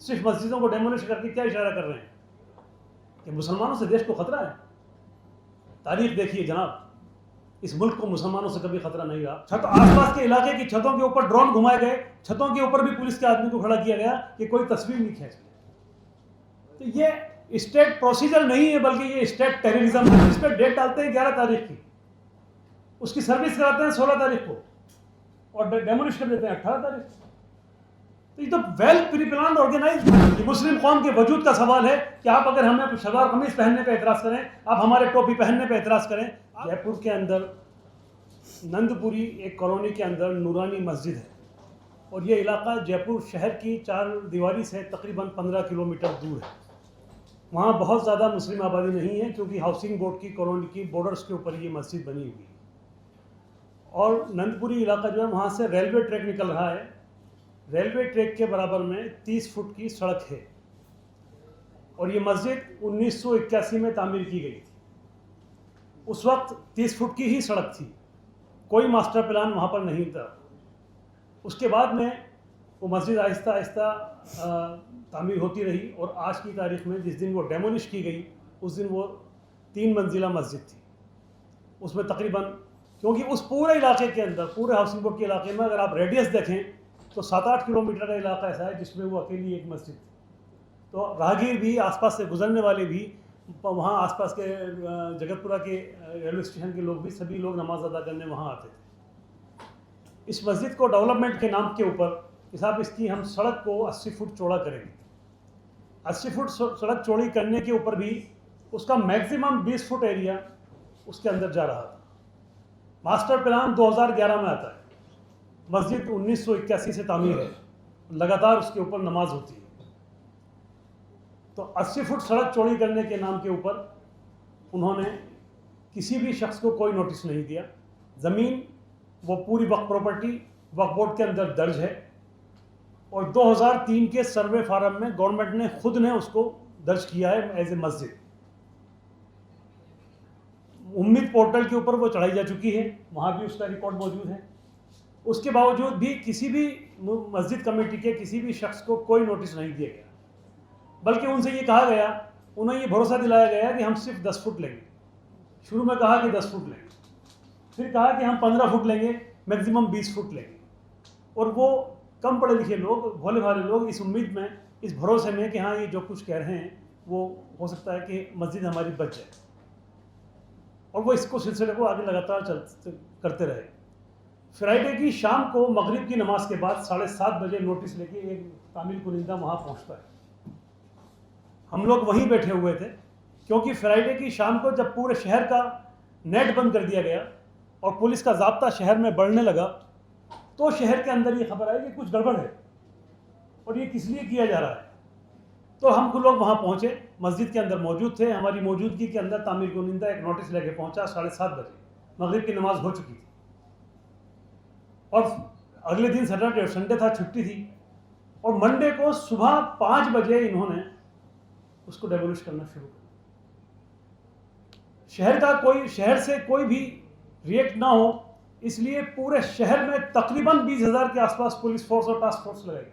सिर्फ मस्जिदों को डेमोलिश करके क्या इशारा कर रहे हैं कि मुसलमानों से देश को खतरा है? तारीख देखिए जनाब, इस मुल्क को मुसलमानों से कभी खतरा नहीं रहा। छत आसपास के इलाके की छतों के ऊपर ड्रोन घुमाए गए, छतों के ऊपर भी पुलिस के आदमी को खड़ा किया गया कि कोई तस्वीर नहीं खींच ले। तो ये स्टेट प्रोसीजर नहीं है, बल्कि ये स्टेट टेररिज्म है। इस पर डेट डालते हैं 11 तारीख की, उसकी सर्विस कराते हैं 16 तारीख को और डेमोलिश कर देते हैं 18 तारीख को। तो ये तो वेल प्री प्लान ऑर्गेनाइज मुस्लिम कौम के वजूद का सवाल है कि आप अगर हमें शलवार कमीज पहनने पे एतराज़ करें, आप हमारे टोपी पहनने पे एतराज़ करें। जयपुर के अंदर नंदपुरी एक कॉलोनी के अंदर नूरानी मस्जिद है और ये इलाका जयपुर शहर की 4 दीवारी से तकरीबन 15 किलोमीटर दूर है। वहाँ बहुत ज़्यादा मुस्लिम आबादी नहीं है क्योंकि हाउसिंग बोर्ड की कॉलोनी की बॉर्डर्स के ऊपर ये मस्जिद बनी हुई है। और नंदपुरी इलाका जो है वहाँ से रेलवे ट्रैक निकल रहा है। रेलवे ट्रैक के बराबर में 30 फुट की सड़क है और ये मस्जिद 1981 में तामीर की गई थी। उस वक्त 30 फुट की ही सड़क थी, कोई मास्टर प्लान वहाँ पर नहीं था। उसके बाद में वो मस्जिद आहिस्ता आहिस्ता तामीर होती रही और आज की तारीख में जिस दिन वो डेमोलिश की गई उस दिन वो 3 मंजिला मस्जिद थी। उसमें तकरीबन, क्योंकि उस पूरे इलाके के अंदर, पूरे हाउसिंग बोर्ड के इलाके में अगर आप रेडियस देखें तो 7-8 किलोमीटर का इलाका ऐसा है जिसमें वो अकेली एक मस्जिद थी। तो राहगीर भी, आसपास से गुजरने वाले भी, वहाँ आसपास के जगतपुरा के रेलवे स्टेशन के लोग भी, सभी लोग नमाज अदा करने वहाँ आते थे। इस मस्जिद को डेवलपमेंट के नाम के ऊपर कि साहब इसकी हम सड़क को 80 फुट चौड़ा करेंगे। 80 फुट सड़क चौड़ी करने के ऊपर भी उसका मैक्सिमम 20 फुट एरिया उसके अंदर जा रहा था। मास्टर प्लान 2011 में आता है। मस्जिद 1981 से तामीर है, लगातार उसके ऊपर नमाज होती है। तो 80 फुट सड़क चौड़ी करने के नाम के ऊपर उन्होंने किसी भी शख्स को कोई नोटिस नहीं दिया। ज़मीन वो पूरी वक्फ प्रॉपर्टी वक्फ बोर्ड के अंदर दर्ज है और 2003 के सर्वे फार्म में गवर्नमेंट ने खुद ने उसको दर्ज किया है एज ए मस्जिद। उम्मीद पोर्टल के ऊपर वो चढ़ाई जा चुकी है, वहाँ भी उसका रिकॉर्ड मौजूद है। उसके बावजूद भी किसी भी मस्जिद कमेटी के किसी भी शख्स को कोई नोटिस नहीं दिया गया, बल्कि उनसे ये कहा गया, उन्हें ये भरोसा दिलाया गया कि हम सिर्फ 10 फुट लेंगे। शुरू में कहा कि 10 फुट लेंगे, फिर कहा कि हम 15 फुट लेंगे, मैक्सिमम 20 फुट लेंगे। और वो कम पढ़े लिखे लोग, भोले भाले लोग इस उम्मीद में, इस भरोसे में कि हाँ ये जो कुछ कह रहे हैं वो हो सकता है कि मस्जिद हमारी बच जाए, और वो इसको सिलसिले को आगे लगातार करते रहे। फ्राइडे की शाम को मगरिब की नमाज के बाद 7:30 बजे नोटिस लेके एक तामील कुनिंदा वहाँ पहुँचता है। हम लोग वहीं बैठे हुए थे क्योंकि फ्राइडे की शाम को जब पूरे शहर का नेट बंद कर दिया गया और पुलिस का ज़ाब्ता शहर में बढ़ने लगा तो शहर के अंदर ये खबर आई कि कुछ गड़बड़ है और ये किस लिए किया जा रहा है। तो हम लोग वहाँ पहुँचे, मस्जिद के अंदर मौजूद थे। हमारी मौजूदगी के अंदर तामील कुनिंदा एक नोटिस लेके पहुँचा। 7:30 बजे मगरिब की नमाज हो चुकी थी और अगले दिन सैटरडे, संडे था, छुट्टी थी। और मंडे को सुबह 5 बजे इन्होंने उसको डेमोलिश करना शुरू कर दिया। शहर से कोई भी रिएक्ट ना हो इसलिए पूरे शहर में तकरीबन 20,000 के आसपास पुलिस फोर्स और टास्क फोर्स लगाई।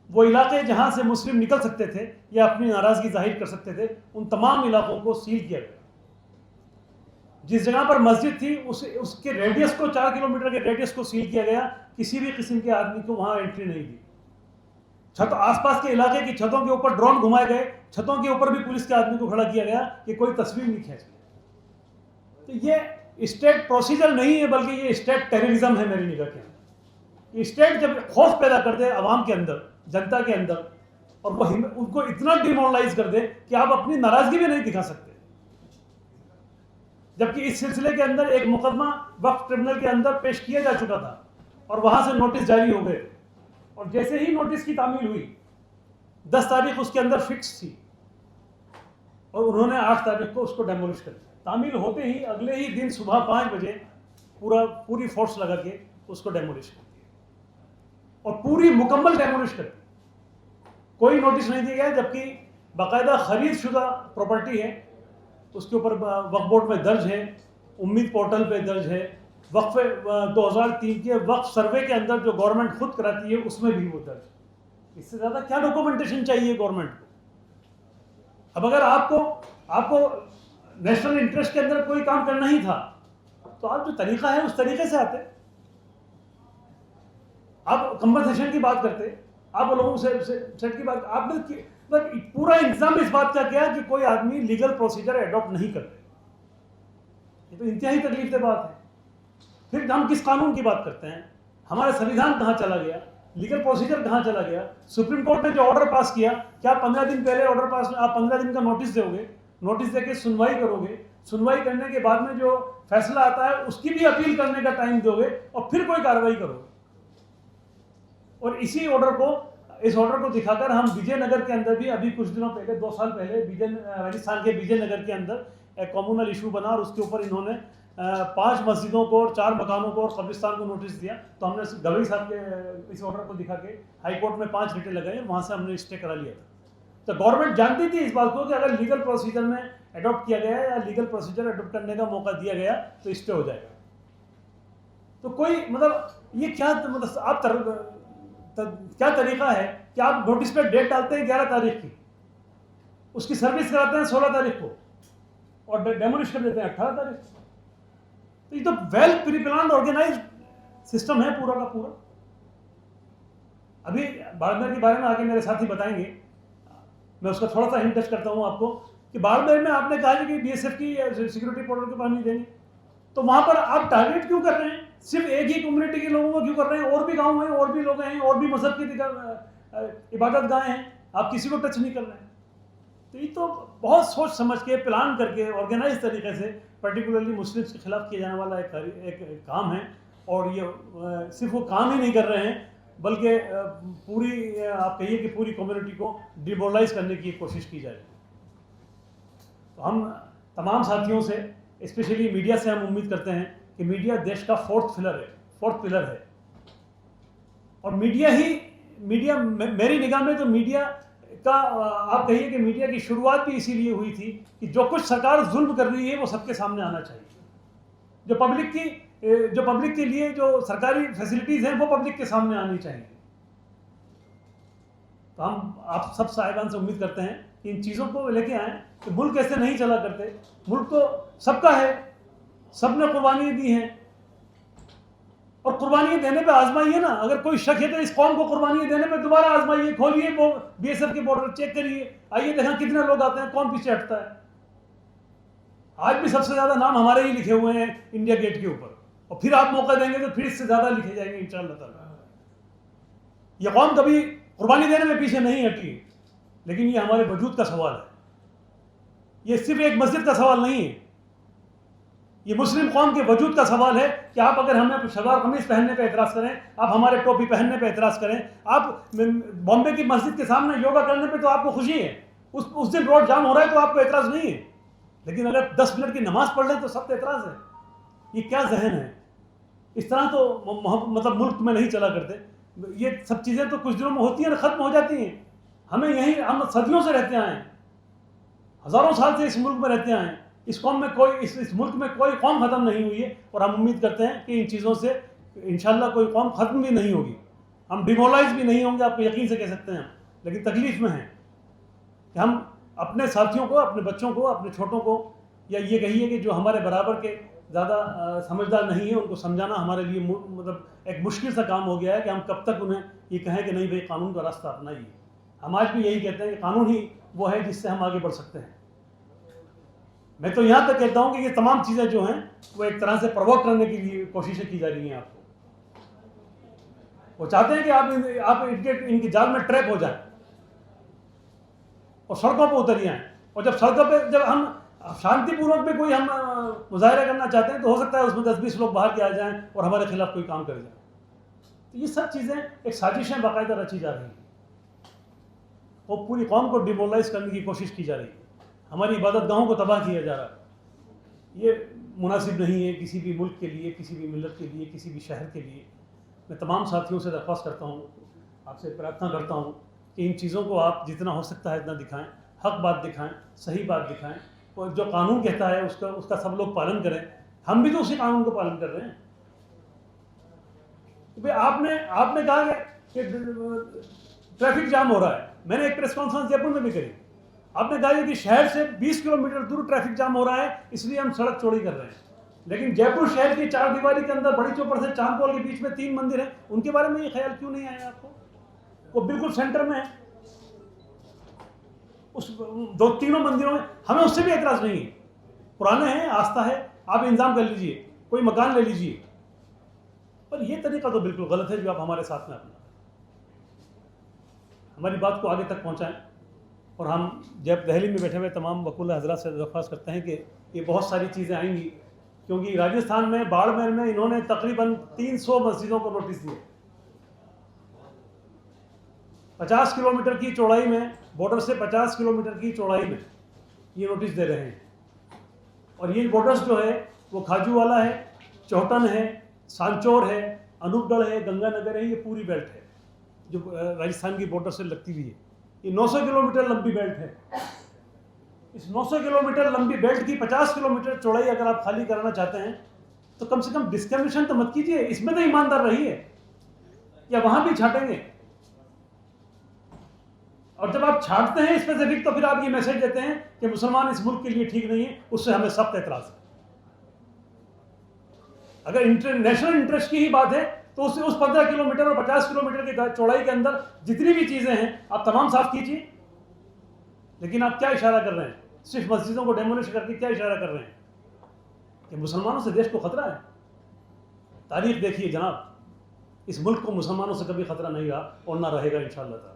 वो इलाके जहां से मुस्लिम निकल सकते थे या अपनी नाराजगी जाहिर कर सकते थे, उन तमाम इलाकों को सील किया गया। जिस जगह पर मस्जिद थी उसके रेडियस को, 4 किलोमीटर के रेडियस को सील किया गया। किसी भी किस्म के आदमी को वहां एंट्री नहीं दी। आसपास के इलाके की छतों के ऊपर ड्रोन घुमाए गए, छतों के ऊपर भी पुलिस के आदमी को खड़ा किया गया कि कोई तस्वीर नहीं खींच ले। तो ये स्टेट प्रोसीजर नहीं है, बल्कि ये स्टेट टेररिज्म है मेरी निगाह के अंदर। स्टेट जब खौफ पैदा कर दे आवाम के अंदर, जनता के अंदर, और वो उनको इतना डिमोरलाइज कर दे कि आप अपनी नाराजगी भी नहीं दिखा सकते। जबकि इस सिलसिले के अंदर एक मुकदमा वक्फ ट्रिब्यूनल के अंदर पेश किया जा चुका था और वहां से नोटिस जारी हो गए। और जैसे ही नोटिस की तामील हुई, 10 तारीख उसके अंदर फिक्स थी और उन्होंने 8 तारीख को उसको डेमोलिश कर दिया। तामील होते ही अगले ही दिन सुबह 5 बजे पूरी फोर्स लगा के उसको डेमोलिश कर दिया और पूरी मुकम्मल डेमोलिश कर दी। कोई नोटिस नहीं दिया गया, जबकि बाकायदा खरीद शुदा प्रॉपर्टी है, उसके ऊपर वक्फ बोर्ड में दर्ज है, उम्मीद पोर्टल पे दर्ज है, वक्फ 2003 के वक्फ सर्वे के अंदर जो गवर्नमेंट खुद कराती है उसमें भी वो दर्ज। इससे ज़्यादा क्या डॉक्यूमेंटेशन चाहिए गवर्नमेंट को? अब अगर आपको नेशनल इंटरेस्ट के अंदर कोई काम करना ही था तो आप जो तरीका है उस तरीके से आते। आप कंपनसेशन की बात करते, आप लोगों से सेट की बात, आपने पूरा इंतजाम इस बात का किया कि कोई आदमी लीगल प्रोसीजर एडॉप्ट नहीं कर रहे। ये तो इंतहाई तकलीफ की बात है। फिर हम किस कानून की बात करते हैं? हमारा संविधान कहाँ चला गया? लीगल प्रोसीजर कहाँ चला गया? सुप्रीम कोर्ट ने जो ऑर्डर पास किया, क्या 15 दिन पहले ऑर्डर पास, आप 15 दिन का नोटिस दोगे, नोटिस देके सुनवाई करोगे, सुनवाई करने के बाद में जो फैसला आता है उसकी भी अपील करने का टाइम दोगे और फिर कोई कार्रवाई करोगे। और इस ऑर्डर को दिखाकर हम विजयनगर के अंदर भी अभी कुछ दिनों पहले, 2 साल पहले, राजस्थान के विजयनगर के अंदर एक कम्युनल इशू बना और उसके ऊपर इन्होंने 5 मस्जिदों को और 4 मकानों को और कब्रिस्तान को नोटिस दिया। तो हमने गवई साहब के इस ऑर्डर को दिखा के हाई कोर्ट में 5 रिटें लगाई, वहाँ से हमने स्टे करा लिया था। तो गवर्नमेंट जानती थी इस बात को कि अगर लीगल प्रोसीजर में एडॉप्ट किया गया या लीगल प्रोसीजर एडॉप्ट करने का मौका दिया गया तो स्टे हो जाएगा। तो कोई मतलब ये क्या, मतलब आप क्या तरीका है कि आप नोटिस पे डेट डालते हैं 11 तारीख की, उसकी सर्विस कराते हैं 16 तारीख को और डेमोलिश कर देते हैं 18 तारीख को। तो ये तो well pre planned organized system है पूरा का पूरा। अभी बाड़मेर के बारे में आगे मेरे साथी बताएंगे, मैं उसका थोड़ा सा हिंट टच करता हूं आपको कि बाड़मेर में आपने कहा कि बीएसएफ की सिक्योरिटी पाउडर के पानी देंगे, तो वहां पर आप टारगेट क्यों कर रहे हैं? सिर्फ एक ही कम्युनिटी के लोगों को क्यों कर रहे हैं? और भी गांव हैं, और भी लोग हैं, और भी मजहब की इबादत गाहें हैं, आप किसी को टच नहीं कर रहे हैं। तो ये तो बहुत सोच समझ के, प्लान करके, ऑर्गेनाइज तरीके से पर्टिकुलरली मुस्लिम्स के खिलाफ किया जाने वाला एक काम है। और ये सिर्फ वो काम ही नहीं कर रहे हैं बल्कि पूरी, आप कहिए कि पूरी कम्युनिटी को डिमोरलाइज करने की कोशिश की जाए। तो हम तमाम साथियों से, स्पेशली मीडिया से, हम उम्मीद करते हैं कि मीडिया देश का फोर्थ पिलर है। और मीडिया मेरी निगाह में तो मीडिया का, आप कहिए कि मीडिया की शुरुआत भी इसीलिए हुई थी कि जो कुछ सरकार जुल्म कर रही है वो सबके सामने आना चाहिए। जो पब्लिक के लिए जो सरकारी फैसिलिटीज हैं वो पब्लिक के सामने आनी चाहिए। तो हम आप सब साहिबान से उम्मीद करते हैं कि इन चीज़ों को लेके आएँ कि मुल्क ऐसे नहीं चला करते। मुल्क तो सबका है, सबने कुर्बानी दी हैं और कुर्बानी देने पे आजमाइए ना। अगर कोई शक है तो इस कौम को कुर्बानी देने पे दोबारा आजमाइए, खोलिए वो बीएसएफ के बॉर्डर, चेक करिए, आइए देखें कितने लोग आते हैं, कौन पीछे हटता है। आज भी सबसे ज्यादा नाम हमारे ही लिखे हुए हैं इंडिया गेट के ऊपर, और फिर आप मौका देंगे तो फिर इससे ज्यादा लिखे जाएंगे इंशाअल्लाह ताला। यह कौम कभी कुर्बानी देने में पीछे नहीं हटी, लेकिन ये हमारे वजूद का सवाल है। ये सिर्फ एक मस्जिद का सवाल नहीं है, ये मुस्लिम कौम के वजूद का सवाल है कि आप अगर हमें शलवार कमीज पहनने पे एतराज़ करें, आप हमारे टोपी पहनने पे एतराज़ करें, आप बॉम्बे की मस्जिद के सामने योगा करने पे तो आपको खुशी है, उस दिन रोड जाम हो रहा है तो आपको एतराज़ नहीं है, लेकिन अगर 10 मिनट की नमाज पढ़ लें तो सब एतराज़ है। ये क्या जहन है? इस तरह तो मतलब मुल्क में नहीं चला करते। ये सब चीज़ें तो कुछ दिनों में होती हैं और ख़त्म हो जाती हैं। हम सदियों से रहते आए, हज़ारों साल से इस मुल्क में रहते आए। इस कौम में इस मुल्क में कोई कौम ख़त्म नहीं हुई है और हम उम्मीद करते हैं कि इन चीज़ों से इंशाल्लाह कोई कौम ख़त्म भी नहीं होगी, हम डिमोरलाइज भी नहीं होंगे, आपको यकीन से कह सकते हैं। लेकिन तकलीफ़ में है कि हम अपने साथियों को, अपने बच्चों को, अपने छोटों को, या ये कहिए कि जो हमारे बराबर के ज़्यादा समझदार नहीं है, उनको समझाना हमारे लिए मतलब एक मुश्किल सा काम हो गया है कि हम कब तक उन्हें ये कहें कि नहीं भाई कानून का रास्ता अपनाइए। हम आज भी यही कहते हैं कि कानून ही वो है जिससे हम आगे बढ़ सकते हैं। मैं तो यहाँ तक कहता हूँ कि ये तमाम चीज़ें जो हैं वो एक तरह से प्रवोक करने के लिए कोशिशें की जा रही हैं आपको। वो चाहते हैं कि आप इनके जाल में ट्रैप हो जाएं और सड़कों पर उतर जाएं। और जब हम शांतिपूर्वक में कोई हम मुजाहरा करना चाहते हैं तो हो सकता है उसमें 10-20 लोग बाहर के आ जाएं और हमारे खिलाफ कोई काम कर जाए। तो ये सब चीज़ें एक साजिशें बाकायदा रची जा रही हैं और पूरी कौम को डिमोरलाइज करने की कोशिश की जा रही है। हमारी इबादत गाहों को तबाह किया जा रहा है। ये मुनासिब नहीं है किसी भी मुल्क के लिए, किसी भी मिलत के लिए, किसी भी शहर के लिए। मैं तमाम साथियों से दरख्वास्त करता हूँ, आपसे प्रार्थना करता हूँ कि इन चीज़ों को आप जितना हो सकता है इतना दिखाएं, हक बात दिखाएं, सही बात दिखाएं, और जो कानून कहता है उसका सब लोग पालन करें। हम भी तो उसी कानून को पालन कर रहे हैं। तो भाई आपने कहा कि ट्रैफिक जाम हो रहा है। मैंने एक प्रेस कॉन्फ्रेंस जयपुर में भी करी। आपने कहा कि शहर से 20 किलोमीटर दूर ट्रैफिक जाम हो रहा है, इसलिए हम सड़क चौड़ी कर रहे हैं। लेकिन जयपुर शहर की चार दीवारी के अंदर बड़ी चौपड़ से चांदपोल के बीच में 3 मंदिर हैं, उनके बारे में ये ख्याल क्यों नहीं आया आपको? वो बिल्कुल सेंटर में है, उस दो तीनों मंदिरों में हमें उससे भी एतराज नहीं है। पुराने हैं, आस्था है, आप इंतजाम कर लीजिए, कोई मकान ले लीजिए, पर यह तरीका तो बिल्कुल गलत है जो आप हमारे साथ में अपना। हमारी बात को आगे तक पहुंचाएं। और हम जब दिल्ली में बैठे हुए तमाम वकील हजरात से दरख्वास्त करते हैं कि ये बहुत सारी चीज़ें आएंगी, क्योंकि राजस्थान में बाड़मेर में इन्होंने तकरीबन 300 मस्जिदों को नोटिस दिए। 50 किलोमीटर की चौड़ाई में, बॉर्डर से 50 किलोमीटर की चौड़ाई में ये नोटिस दे रहे हैं। और ये बॉर्डर्स जो है वो खाजूवाला है, चौहटन है, सांचौर है, अनूपगढ़ है, गंगानगर है, ये पूरी बेल्ट है जो राजस्थान की बॉर्डर से लगती हुई है। ये 900 किलोमीटर लंबी बेल्ट है। इस 900 किलोमीटर लंबी बेल्ट की 50 किलोमीटर चौड़ाई अगर आप खाली कराना चाहते हैं तो कम से कम डिस्क्रिमिनेशन तो मत कीजिए, इसमें तो ईमानदार रहिए, या वहां भी छाटेंगे। और जब आप छाटते हैं स्पेसिफिक, तो फिर आप ये मैसेज देते हैं कि मुसलमान इस मुल्क के लिए ठीक नहीं है, उससे हमें सख्त एतराज है। अगर नेशनल इंटरेस्ट की ही बात है तो उस 15 किलोमीटर और 50 किलोमीटर की चौड़ाई के अंदर जितनी भी चीजें हैं आप तमाम साफ कीजिए। लेकिन आप क्या इशारा कर रहे हैं? सिर्फ मस्जिदों को डेमोलिश करके क्या इशारा कर रहे हैं कि मुसलमानों से देश को खतरा है? तारीख देखिए जनाब, इस मुल्क को मुसलमानों से कभी खतरा नहीं रहा और ना रहेगा इंशाअल्लाह ताला।